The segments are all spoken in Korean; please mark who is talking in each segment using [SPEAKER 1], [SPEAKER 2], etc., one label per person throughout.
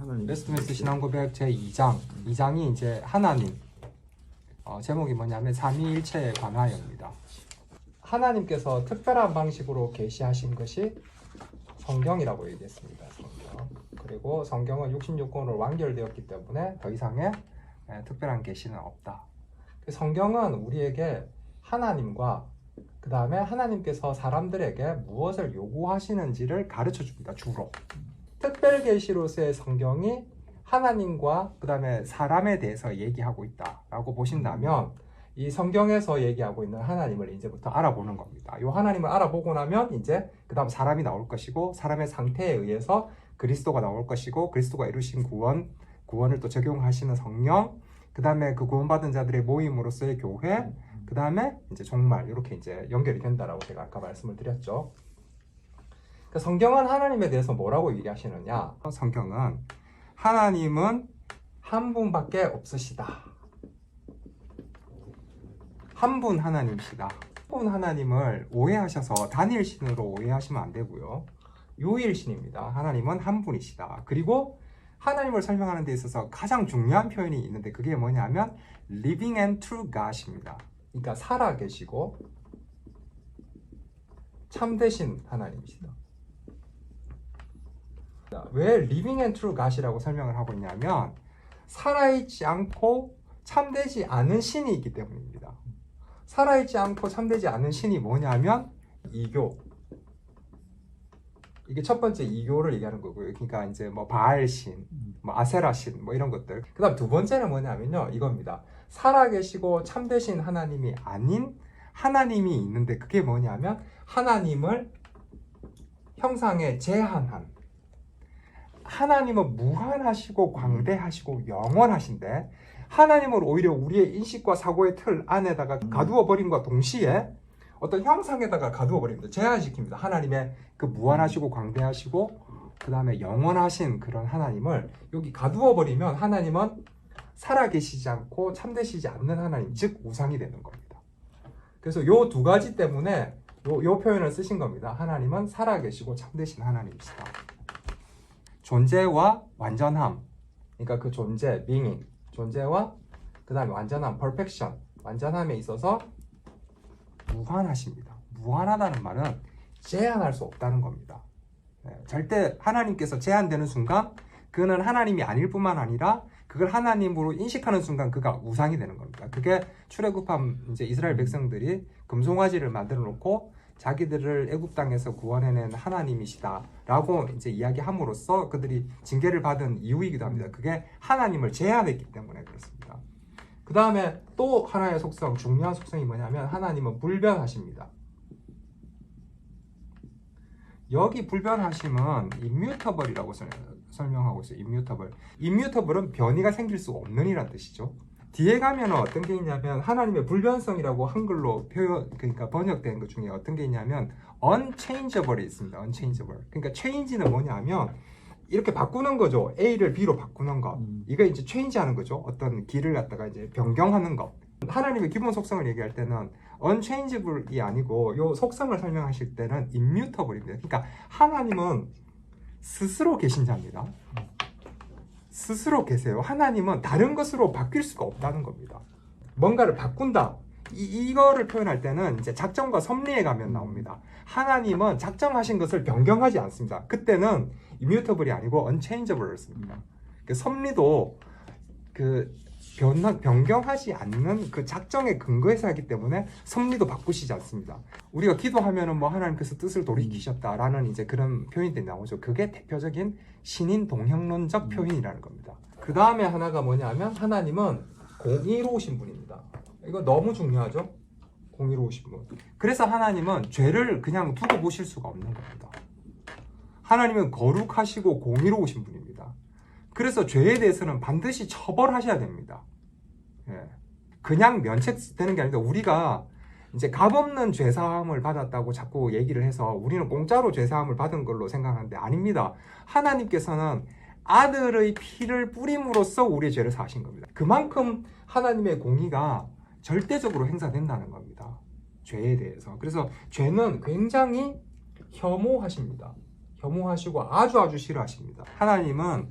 [SPEAKER 1] 웨스트민스터 신앙고백 제2장 2장이 이제 하나님 제목이 뭐냐면 삼위일체에 관하여입니다. 하나님께서 특별한 방식으로 계시하신 것이 성경이라고 얘기했습니다. 성경. 그리고 성경은 66권으로 완결되었기 때문에 더 이상의 특별한 계시는 없다. 성경은 우리에게 하나님과 그 다음에 하나님께서 사람들에게 무엇을 요구하시는지를 가르쳐 줍니다. 주로. 특별 계시로서의 성경이 하나님과 그 다음에 사람에 대해서 얘기하고 있다라고 보신다면 이 성경에서 얘기하고 있는 하나님을 이제부터 알아보는 겁니다. 이 하나님을 알아보고 나면 이제 그 다음 사람이 나올 것이고 사람의 상태에 의해서 그리스도가 나올 것이고 그리스도가 이루신 구원을 또 적용하시는 성령, 그 다음에 그 구원받은 자들의 모임으로서의 교회, 그 다음에 이제 종말, 이렇게 이제 연결이 된다라고 제가 아까 말씀을 드렸죠. 그러니까 성경은 하나님에 대해서 뭐라고 얘기하시느냐? 성경은 하나님은 한 분밖에 없으시다. 한 분 하나님이시다. 한 분 하나님을 오해하셔서 단일신으로 오해하시면 안 되고요. 유일신입니다. 하나님은 한 분이시다. 그리고 하나님을 설명하는 데 있어서 가장 중요한 표현이 있는데 그게 뭐냐면 living and true God입니다. 그러니까 살아계시고 참되신 하나님이시다. 왜 living and true God이라고 설명을 하고 있냐면 살아있지 않고 참되지 않은 신이 있기 때문입니다. 살아있지 않고 참되지 않은 신이 뭐냐면 이교. 이게 첫 번째 이교를 얘기하는 거고요. 그러니까 이제 뭐 바알신, 뭐 아세라신, 뭐 이런 것들. 그 다음 두 번째는 뭐냐면요. 이겁니다. 살아계시고 참되신 하나님이 아닌 하나님이 있는데 그게 뭐냐면 하나님을 형상에 제한한. 하나님은 무한하시고 광대하시고 영원하신데 하나님을 오히려 우리의 인식과 사고의 틀 안에다가 가두어 버림과 동시에 어떤 형상에다가 가두어 버립니다. 제한시킵니다. 하나님의 그 무한하시고 광대하시고 그 다음에 영원하신 그런 하나님을 여기 가두어 버리면 하나님은 살아계시지 않고 참되시지 않는 하나님, 즉 우상이 되는 겁니다. 그래서 요 두 가지 때문에 요 표현을 쓰신 겁니다. 하나님은 살아계시고 참되신 하나님이시다. 존재와 완전함, 그러니까 그 존재, being, 존재와 그 다음에 완전함, perfection, 완전함에 있어서 무한하십니다. 무한하다는 말은 제한할 수 없다는 겁니다. 절대 하나님께서 제한되는 순간 그는 하나님이 아닐 뿐만 아니라 그걸 하나님으로 인식하는 순간 그가 우상이 되는 겁니다. 그게 출애굽한 이제 이스라엘 백성들이 금송아지를 만들어 놓고 자기들을 애굽 땅에서 구원해낸 하나님이시다라고 이제 이야기함으로써 그들이 징계를 받은 이유이기도 합니다. 그게 하나님을 제한했기 때문에 그렇습니다. 그 다음에 또 하나의 속성, 중요한 속성이 뭐냐면 하나님은 불변하십니다. 여기 불변하심은 immutable이라고 설명하고 있어요. immutable은 변이가 생길 수 없는 이란 뜻이죠. 뒤에 가면 어떤 게 있냐면 하나님의 불변성이라고 한글로 그러니까 번역된 것 중에 어떤 게 있냐면 unchangeable이 있습니다. unchangeable. 그러니까 change는 뭐냐면 이렇게 바꾸는 거죠. A를 B로 바꾸는 것. 이거 이제 change하는 거죠. 어떤 길을 갖다가 이제 변경하는 것. 하나님의 기본 속성을 얘기할 때는 unchangeable이 아니고 요 속성을 설명하실 때는 immutable입니다. 그러니까 하나님은 스스로 계신 자입니다. 스스로 계세요. 하나님은 다른 것으로 바뀔 수가 없다는 겁니다. 뭔가를 바꾼다. 이거를 표현할 때는 이제 작정과 섭리에 가면 나옵니다. 하나님은 작정하신 것을 변경하지 않습니다. 그때는 immutable이 아니고 unchangeable을 씁니다. 섭리도 그 변경하지 않는 그 작정의 근거에서 하기 때문에 섭리도 바꾸시지 않습니다. 우리가 기도하면은 뭐 하나님께서 뜻을 돌이키셨다라는 이제 그런 표현들이 나오죠. 그게 대표적인 신인 동형론적 표현이라는 겁니다. 그 다음에 하나가 뭐냐면 하나님은 공의로우신 분입니다. 이거 너무 중요하죠? 공의로우신 분. 그래서 하나님은 죄를 그냥 두고 보실 수가 없는 겁니다. 하나님은 거룩하시고 공의로우신 분입니다. 그래서 죄에 대해서는 반드시 처벌하셔야 됩니다. 그냥 면책되는 게 아니라 우리가 이제 값없는 죄사함을 받았다고 자꾸 얘기를 해서 우리는 공짜로 죄사함을 받은 걸로 생각하는데 아닙니다. 하나님께서는 아들의 피를 뿌림으로써 우리의 죄를 사하신 겁니다. 그만큼 하나님의 공의가 절대적으로 행사된다는 겁니다. 죄에 대해서. 그래서 죄는 굉장히 혐오하십니다. 혐오하시고 아주 싫어하십니다. 하나님은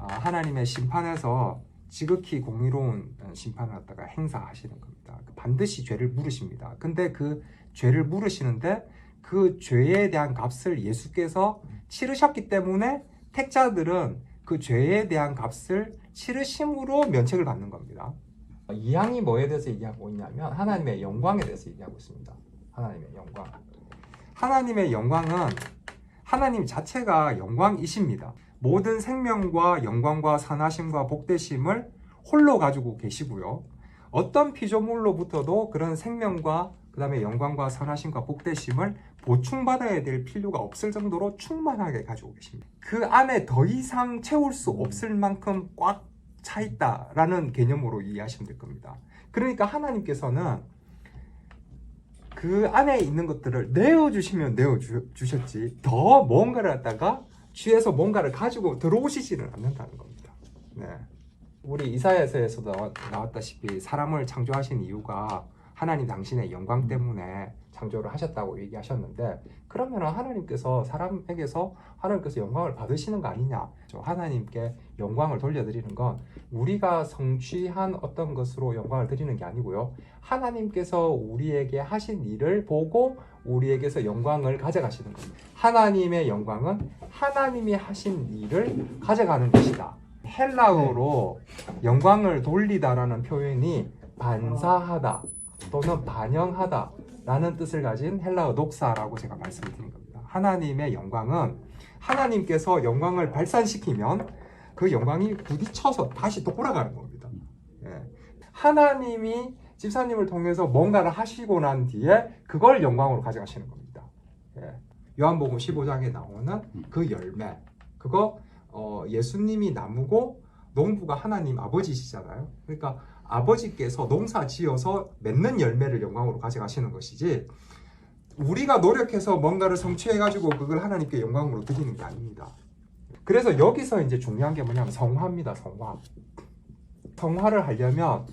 [SPEAKER 1] 하나님의 심판에서 지극히 공의로운 심판을 갖다가 행사하시는 겁니다. 반드시 죄를 물으십니다. 근데 그 죄를 물으시는데 그 죄에 대한 값을 예수께서 치르셨기 때문에 택자들은 그 죄에 대한 값을 치르심으로 면책을 받는 겁니다. 이 항이 뭐에 대해서 얘기하고 있냐면 하나님의 영광에 대해서 얘기하고 있습니다. 하나님의 영광. 하나님의 영광은 하나님 자체가 영광이십니다. 모든 생명과 영광과 선하심과 복되심을 홀로 가지고 계시고요. 어떤 피조물로부터도 그런 생명과 그 다음에 영광과 선하심과 복되심을 보충받아야 될 필요가 없을 정도로 충만하게 가지고 계십니다. 그 안에 더 이상 채울 수 없을 만큼 꽉 차 있다라는 개념으로 이해하시면 될 겁니다. 그러니까 하나님께서는 그 안에 있는 것들을 내어주시면 내어주셨지 더 뭔가를 갖다가 취해서 뭔가를 가지고 들어오시지는 않는다는 겁니다. 네. 우리 이사야서에서도 나왔다시피 사람을 창조하신 이유가 하나님 당신의 영광 때문에 창조를 하셨다고 얘기하셨는데, 그러면 하나님께서 사람에게서 하나님께서 영광을 받으시는 거 아니냐? 하나님께 영광을 돌려드리는 건 우리가 성취한 어떤 것으로 영광을 드리는 게 아니고요, 하나님께서 우리에게 하신 일을 보고 우리에게서 영광을 가져가시는 겁니다. 하나님의 영광은 하나님이 하신 일을 가져가는 것이다. 헬라어로 영광을 돌리다라는 표현이 반사하다 또는 반영하다 라는 뜻을 가진 헬라어 녹사라고 제가 말씀을 드린 겁니다. 하나님의 영광은 하나님께서 영광을 발산시키면 그 영광이 부딪혀서 다시 돌아가는 겁니다. 예. 하나님이 집사님을 통해서 뭔가를 하시고 난 뒤에 그걸 영광으로 가져가시는 겁니다. 예. 요한복음 15장에 나오는 그 열매, 그거 예수님이 나무고 농부가 하나님 아버지시잖아요. 그러니까 아버지께서 농사 지어서 맺는 열매를 영광으로 가져가시는 것이지, 우리가 노력해서 뭔가를 성취해가지고 그걸 하나님께 영광으로 드리는 게 아닙니다. 그래서 여기서 이제 중요한 게 뭐냐면 성화입니다. 성화. 성화를 하려면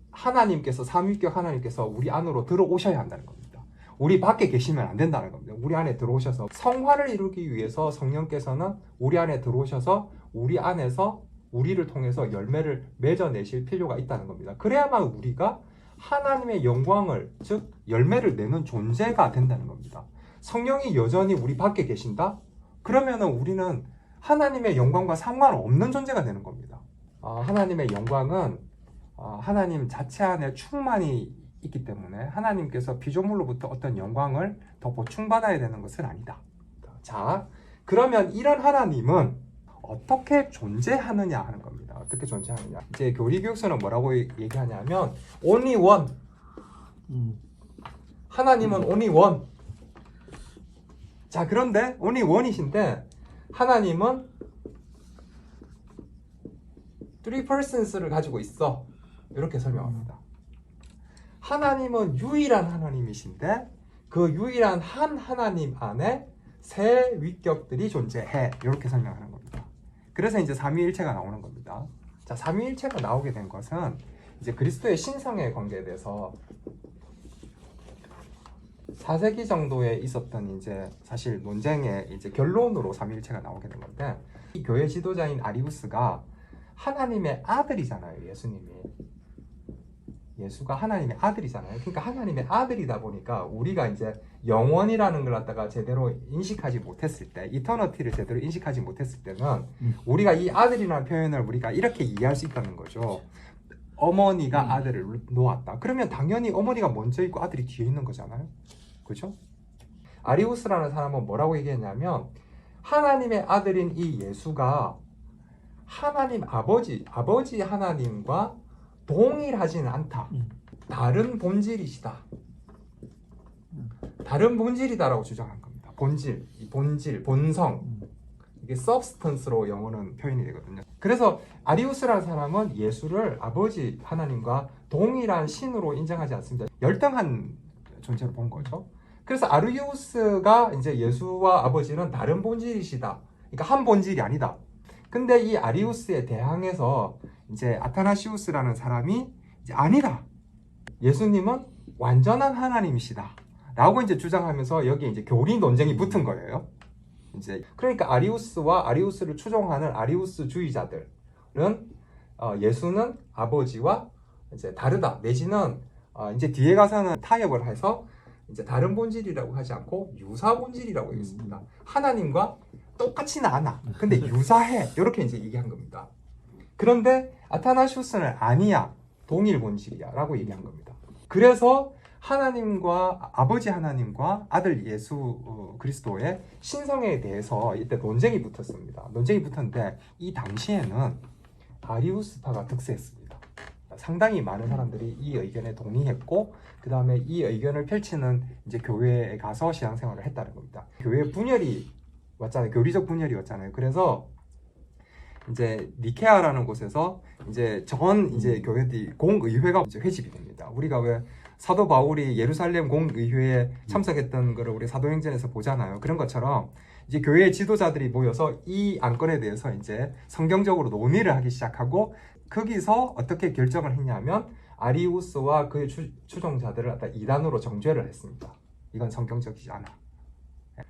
[SPEAKER 1] 하나님께서, 삼위격 하나님께서 우리 안으로 들어오셔야 한다는 겁니다. 우리 밖에 계시면 안 된다는 겁니다. 우리 안에 들어오셔서 성화를 이루기 위해서 성령께서는 우리 안에 들어오셔서 우리 안에서 우리를 통해서 열매를 맺어내실 필요가 있다는 겁니다. 그래야만 우리가 하나님의 영광을, 즉 열매를 내는 존재가 된다는 겁니다. 성령이 여전히 우리 밖에 계신다? 그러면은 우리는 하나님의 영광과 상관없는 존재가 되는 겁니다. 하나님의 영광은 하나님 자체 안에 충만히 있기 때문에 하나님께서 피조물로부터 어떤 영광을 더 보충받아야 되는 것은 아니다. 자, 그러면 이런 하나님은 어떻게 존재하느냐 하는 겁니다. 어떻게 존재하느냐. 이제 교리교육서는 뭐라고 얘기하냐면 only one. 하나님은 only one. 자, 그런데 only one이신데 하나님은 three persons를 가지고 있어. 이렇게 설명합니다. 하나님은 유일한 하나님이신데 그 유일한 한 하나님 안에 세 위격들이 존재해. 이렇게 설명하는 겁니다. 그래서 이제 삼위일체가 나오는 겁니다. 자, 삼위일체가 나오게 된 것은 이제 그리스도의 신성의 관계에 대해서 4세기 정도에 있었던 이제 사실 논쟁의 이제 결론으로 삼위일체가 나오게 된 건데, 이 교회 지도자인 아리우스가 하나님의 아들이잖아요. 예수가 하나님의 아들이잖아요. 그러니까 하나님의 아들이다 보니까 우리가 이제 영원이라는 걸 갖다가 제대로 인식하지 못했을 때, 이터너티를 제대로 인식하지 못했을 때는 우리가 이 아들이라는 표현을 우리가 이렇게 이해할 수 있다는 거죠. 어머니가 아들을 놓았다. 그러면 당연히 어머니가 먼저 있고 아들이 뒤에 있는 거잖아요. 그죠? 아리우스라는 사람은 뭐라고 얘기했냐면 하나님의 아들인 이 예수가 하나님 아버지 하나님과 동일하지는 않다. 다른 본질이시다. 다른 본질이다라고 주장한 겁니다. 본질, 본성. 이게 substance로 영어는 표현이 되거든요. 그래서 아리우스라는 사람은 예수를 아버지 하나님과 동일한 신으로 인정하지 않습니다. 열등한 존재로 본 거죠. 그래서 아리우스가 이제 예수와 아버지는 다른 본질이시다. 그러니까 한 본질이 아니다. 근데 이 아리우스에 대항해서 이제 아타나시우스라는 사람이 이제 아니다. 예수님은 완전한 하나님이시다. 라고 이제 주장하면서 여기 이제 교리 논쟁이 붙은 거예요. 이제 그러니까 아리우스와 아리우스를 추종하는 아리우스주의자들은 예수는 아버지와 이제 다르다 내지는 이제 뒤에 가서는 타협을 해서 이제 다른 본질이라고 하지 않고 유사 본질이라고 얘기했습니다. 하나님과 똑같지는 않아. 근데 유사해. 이렇게 이제 얘기한 겁니다. 그런데 아타나시우스는 아니야. 동일 본질이야. 라고 얘기한 겁니다. 그래서 하나님과 아버지 하나님과 아들 예수 그리스도의 신성에 대해서 이때 논쟁이 붙었습니다. 논쟁이 붙었는데 이 당시에는 아리우스파가 득세했습니다. 상당히 많은 사람들이 이 의견에 동의했고 그 다음에 이 의견을 펼치는 이제 교회에 가서 신앙생활을 했다는 겁니다. 교회 분열이 왔잖아요. 교리적 분열이 왔잖아요. 그래서 이제 니케아라는 곳에서 이제 이제 교회들이 공의회가 이제 회집이 됩니다. 우리가 왜 사도 바울이 예루살렘 공의회에 참석했던 거를 우리 사도행전에서 보잖아요. 그런 것처럼 이제 교회 지도자들이 모여서 이 안건에 대해서 이제 성경적으로 논의를 하기 시작하고 거기서 어떻게 결정을 했냐면 아리우스와 그의 추종자들을 갖다 이단으로 정죄를 했습니다. 이건 성경적이지 않아.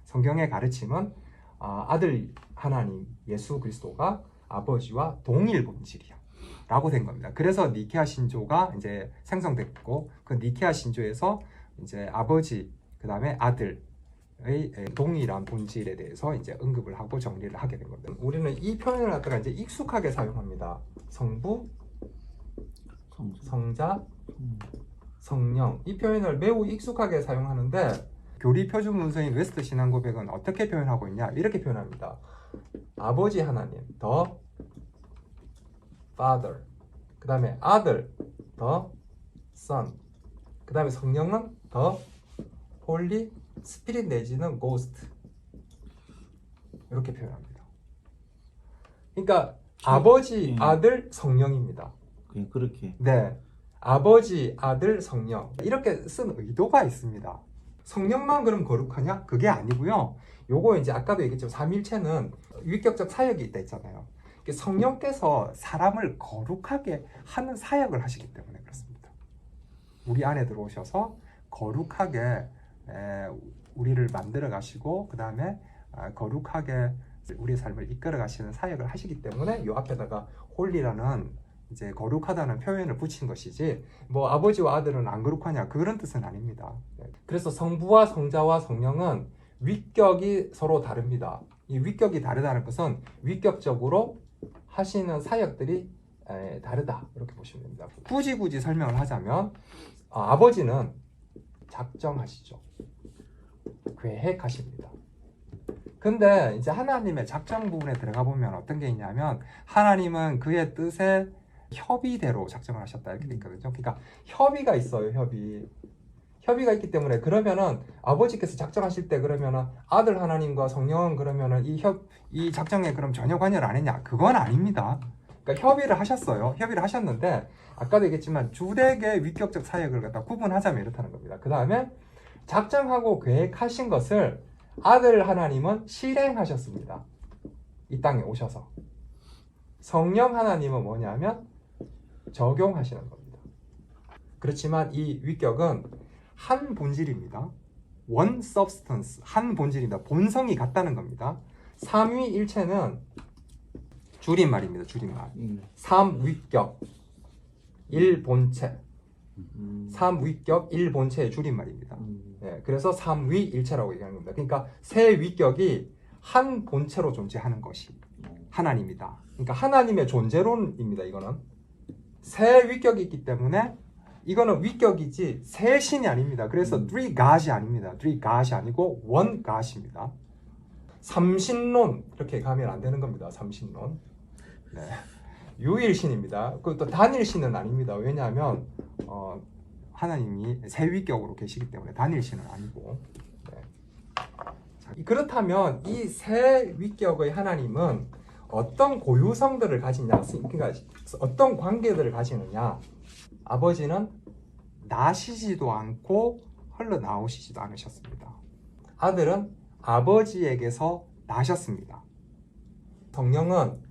[SPEAKER 1] 성경의 가르침은 아들 하나님 예수 그리스도가 아버지와 동일 본질이야 라고 된 겁니다. 그래서 니케아 신조가 이제 생성됐고 그 니케아 신조에서 이제 아버지 그 다음에 아들의 동일한 본질에 대해서 이제 언급을 하고 정리를 하게 된 겁니다. 우리는 이 표현을 갖다가 이제 익숙하게 사용합니다. 성부, 성자, 성령 이 표현을 매우 익숙하게 사용하는데 교리 표준 문서인 웨스트 신앙 고백은 어떻게 표현하고 있냐 이렇게 표현합니다. 아버지 하나님 the Father 그 다음에 아들 the Son 그 다음에 성령은 the Holy Spirit 내지는 Ghost 이렇게 표현합니다. 그러니까 아버지, 아들, 성령입니다.
[SPEAKER 2] 그냥 그렇게.
[SPEAKER 1] 네, 아버지, 아들, 성령 이렇게 쓴 의도가 있습니다. 성령만 그럼 거룩하냐? 그게 아니고요. 요거 이제 아까도 얘기했지만 삼일체는 위격적 사역이 있다 했잖아요. 성령께서 사람을 거룩하게 하는 사역을 하시기 때문에 그렇습니다. 우리 안에 들어오셔서 거룩하게 우리를 만들어 가시고 그 다음에 거룩하게 우리의 삶을 이끌어 가시는 사역을 하시기 때문에 요 앞에다가 홀리라는 이제 거룩하다는 표현을 붙인 것이지 뭐 아버지와 아들은 안 거룩하냐 그런 뜻은 아닙니다. 그래서 성부와 성자와 성령은 위격이 서로 다릅니다. 이 위격이 다르다는 것은 위격적으로 하시는 사역들이 다르다 이렇게 보시면 됩니다. 굳이 설명을 하자면 아버지는 작정하시죠. 계획하십니다. 근데 이제 하나님의 작정 부분에 들어가 보면 어떤 게 있냐면 하나님은 그의 뜻에 협의대로 작정을 하셨다 이렇게 돼 있거든요. 그러니까 협의가 있어요. 협의가 있기 때문에 그러면은 아버지께서 작정하실 때 그러면은 아들 하나님과 성령은 그러면은 이 작정에 그럼 전혀 관여를 안 했냐? 그건 아닙니다. 그러니까 협의를 하셨어요. 협의를 하셨는데 아까도 얘기했지만 주되게 위격적 사역을 갖다 구분하자면 이렇다는 겁니다. 그 다음에 작정하고 계획하신 것을 아들 하나님은 실행하셨습니다. 이 땅에 오셔서. 성령 하나님은 뭐냐면 적용하시는 겁니다. 그렇지만 이 위격은 한 본질입니다. one substance, 한 본질입니다. 본성이 같다는 겁니다. 삼위일체는 줄임말입니다. 줄임말. 삼위격, 일본체. 삼위격, 일본체의 줄임말입니다. 네, 그래서 삼위일체라고 얘기하는 겁니다. 그러니까 세 위격이 한 본체로 존재하는 것이 하나님이다. 그러니까 하나님의 존재론입니다. 이거는 세 위격이 있기 때문에 이거는 위격이지 세 신이 아닙니다. 그래서 three God이 아닙니다. three God이 아니고 one God입니다. 삼신론 이렇게 가면 안 되는 겁니다. 삼신론. 네. 유일신입니다. 또 단일신은 아닙니다. 왜냐하면 하나님이 세 위격으로 계시기 때문에 단일신은 아니고. 네. 자, 그렇다면 이 세 위격의 하나님은 어떤 고유성들을 가지냐, 그러니까 어떤 관계들을 가지느냐. 아버지는 나시지도 않고 흘러나오시지도 않으셨습니다. 아들은 아버지에게서 나셨습니다. 성령은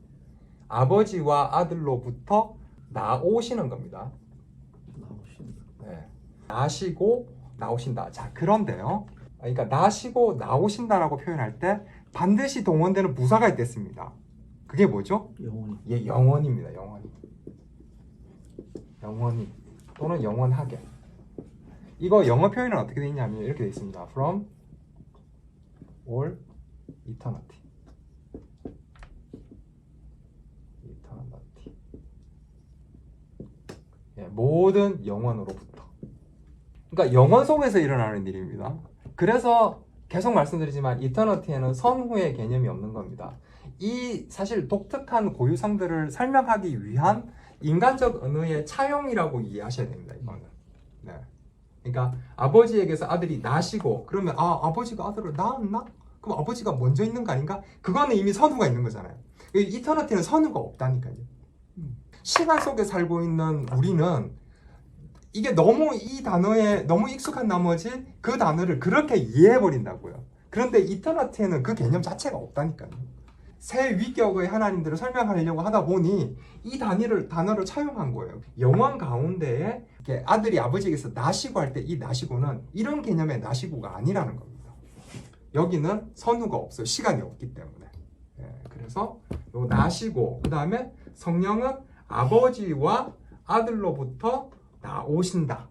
[SPEAKER 1] 아버지와 아들로부터 나오시는 겁니다. 네. 나시고 나오신다. 자, 그런데요. 그러니까 나시고 나오신다라고 표현할 때 반드시 동원되는 부사가 있댔습니다. 그게 뭐죠?
[SPEAKER 2] 영원히.
[SPEAKER 1] 예, 영원입니다. 영원히. 영원히 또는 영원하게. 이거 영어 표현은 어떻게 되어 있냐면 이렇게 되어 있습니다. From all eternity. eternity. 예, 모든 영원으로부터. 그러니까 영원 속에서 일어나는 일입니다. 그래서 계속 말씀드리지만 이터너티에는 선후의 개념이 없는 겁니다. 이 사실 독특한 고유성들을 설명하기 위한 인간적 언어의 차용이라고 이해하셔야 됩니다. 이거는. 네. 그러니까 아버지에게서 아들이 나시고 그러면 아버지가 아들을 낳았나? 그럼 아버지가 먼저 있는 거 아닌가? 그거는 이미 선후가 있는 거잖아요. 이터너티는 선후가 없다니까요. 시간 속에 살고 있는 우리는 이게 너무 이 단어에 너무 익숙한 나머지 그 단어를 그렇게 이해해 버린다고요. 그런데 이터너티에는 그 개념 자체가 없다니까요. 새 위격의 하나님들을 설명하려고 하다 보니 이 단어를 차용한 거예요. 영원 가운데에 아들이 아버지에게서 나시고 할 때 이 나시고는 이런 개념의 나시고가 아니라는 겁니다. 여기는 선후가 없어요. 시간이 없기 때문에. 예, 그래서 요 나시고 그 다음에 성령은 아버지와 아들로부터 나오신다.